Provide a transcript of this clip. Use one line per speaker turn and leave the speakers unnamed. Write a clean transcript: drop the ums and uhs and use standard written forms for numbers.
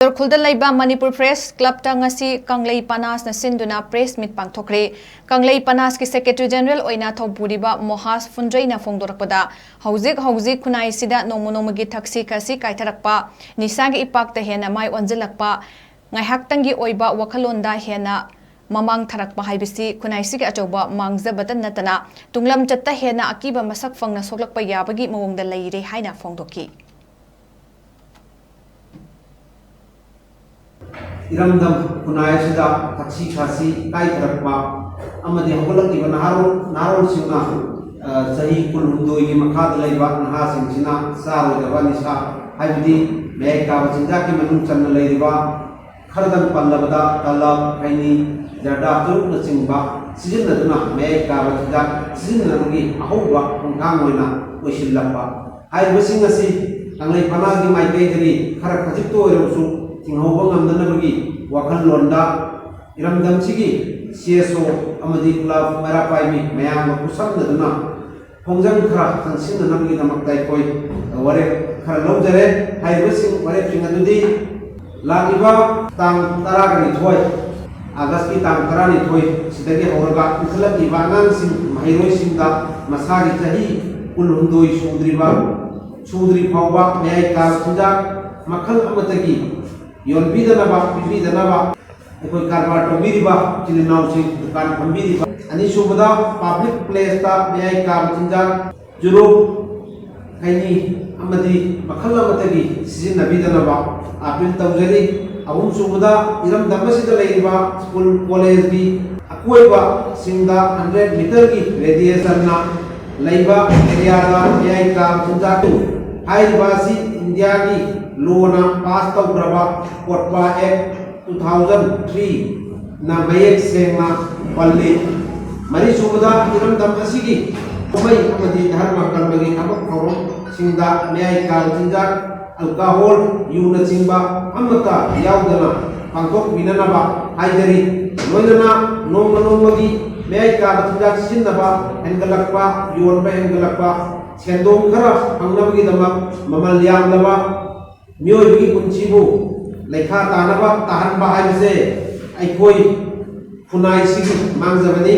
ꯇꯔꯈꯨꯜꯗ ꯂꯩꯕ ꯃꯅꯤꯄꯨꯔ ꯄ꯭ꯔꯦꯁ ꯀ꯭ꯂꯕꯇ ꯉꯁꯤ ꯀꯪꯂꯩ ꯄꯥꯅꯥꯁꯅ ꯁꯤꯟꯗꯨꯅ ꯄ꯭ꯔꯦꯁ ꯃꯤꯠ ꯄꯥꯡꯊꯣꯛꯈ꯭ꯔꯦ꯫ ꯀꯪꯂꯩ ꯄꯥꯅꯥꯁꯀꯤ ꯁꯦꯀ꯭ꯔꯦꯇꯔꯤ ꯖꯦꯅꯔꯦꯜ ꯑꯣꯏꯅ ꯊꯧꯄꯨꯔꯤꯕ ꯃꯣꯍꯥꯁ ꯐꯨꯟꯗ꯭ꯔꯩꯅ ꯐꯣꯡꯗꯣꯔꯛꯄꯗ ꯍꯧꯖꯤꯛ ꯈꯨꯟꯅꯥꯏꯁꯤꯗ ꯅꯣꯡꯃꯒꯤ ꯊꯛꯁꯤ ꯈꯥꯁꯤ ꯀꯥꯏꯊꯔꯛꯄ, ꯅꯤꯁꯥꯒꯤ ꯏꯄꯥꯛꯇ ꯍꯦꯟꯅ ꯃꯥꯏ ꯑꯣꯟꯁꯤꯜꯂꯛꯄ, ꯉꯥꯏꯍꯥꯛꯇꯪꯒꯤ ꯑꯣꯏꯕ ꯋꯥꯈꯜꯂꯣꯟꯗ ꯍꯦꯟꯅ ꯃꯃꯥꯡ ꯊꯥꯔꯛꯄ ꯍꯥꯏꯕꯁꯤ ꯈꯨꯟꯅꯥꯏꯁꯤꯒꯤ ꯑꯆꯧꯕ ꯃꯥꯡꯖꯕꯇ ꯅꯠꯇꯅ ꯇꯨꯡꯂꯝꯆꯠꯇ ꯍꯦꯟꯅ ꯑꯀꯤꯕ ꯃꯁꯛ ꯐꯪꯅ ꯁꯣꯛꯂꯛꯄ ꯌꯥꯕꯒꯤ ꯃꯑꯣꯡꯗ ꯂꯩꯔꯦ ꯍꯥꯏꯅ ꯐꯣꯡꯗꯣꯛꯈꯤ꯫
इरमदम खुनायसिदा थक्सी खासी कायथरक्पा अमदि हगलक्किबा नारोलसिंना सही कुलहुदोयगी मखाद लैबा नहासिंसिना सारोदबा निसा हाइबदि मेयकाबा चिंजाकी मनुंग चन्ना लैरिबा खरदन पल्लबदा तलब खैनी जर्दा तुरुकना चिंबा सिजिन्नदुना मेयकाबा चिंजा सिजिन्नदुगी अहौबा खुंथांग ओइना ओइसिल्लक्पा हाइबसिंग असि कंगलै पनागी माइकैदगी खरा खजिक्तो ओइरसु चिंहौबा ngamdanabagi wakhallonda iramdamsigi CSO amadi club marapaimi mayam kusamnaduna khongjang khara tangsinanamgi namaktai koi ware khara lawjare haibasing ware singadudi lagiba tang 12 August ki tang 12 sidagi horaga islaki bangang sing mahiroi singda masagi chahi kulhundoi sudri phawba mayai ka sinja makhal amatagi योनबीदनबा पिबीदनबा एकोय कारबार तोबीरिबा चिलिनाउसि दुकान फंबीरिबा अनिसुबदा public place ता मेय का चिंजा जुरो खैनी अमदी मखल अमतगी सिजिनबीदनबा appeal तौजरी अहुम सुबदा Iram दमसिदा लेरिबा school college की अकोयबा सिंदा 100 metre की radiation ना लेबा area दा मेय का चिंजा तु हाइबासी इंडिया की लोना पास तौग्रबा कोटपा एक्ट 2003 ना मयेक सेंगना पल्ली मरी सुबदा इरमदम असिगी कोमई अमदी धर्म कर्मगी अमक खौरो सिंदा न्याय का चिंजा अल्कोहल यूना चिंबा अमता यावदना पांगथोक बिननबा हाइदरी लोइनना नोमगी न्याय का चिंजा सिनबा हेंगलकपा योनबा हेंगलकपा सेंदोम खरा फंगनबगी दमक ममल यामदबा मियोबी पुंचीबु लेखा तानबा ताहनबा हाइबसे अइखोय खुनाइसिगी मांगजबनी।